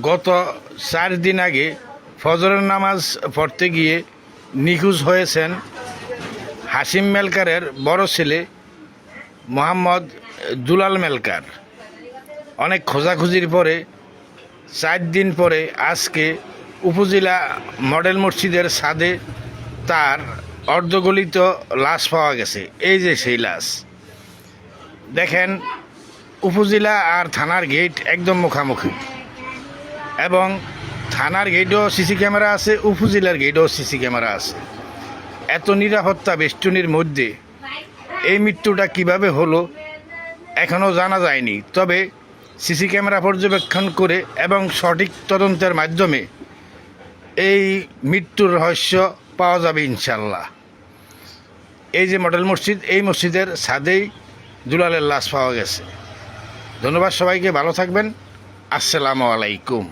গত 4 দিন আগে ফজরের নামাজ পড়তে গিয়ে নিখোঁজ হয়েছেন হাসিম মেলকারের বড় ছেলে মোহাম্মদ দুলাল মেলকার। অনেক খোঁজাখুঁজির পরে 4 দিন পরে আজকে উপজেলা মডেল মসজিদের ছাদে তার অর্ধগলিত লাশ পাওয়া গেছে। এই যে সেই লাশ দেখেন, উপজেলা আর থানার গেট একদম মুখামুখি, এবং থানার গেটেও সিসি ক্যামেরা আছে, উপজেলার গেটেও সিসি ক্যামেরা আছে। এত নিরাপত্তা বেষ্টনীর মধ্যে এই মৃত্যুটা কিভাবে হলো এখনও জানা যায়নি। তবে সিসি ক্যামেরা পর্যবেক্ষণ করে এবং সঠিক তদন্তের মাধ্যমে এই মৃত্যুর রহস্য পাওয়া যাবে ইনশাল্লাহ। এই যে মডেল মসজিদ, এই মসজিদের ছাদেই দুলালের লাশ পাওয়া গেছে। ধন্যবাদ সবাইকে, ভালো থাকবেন। আসসালামু আলাইকুম।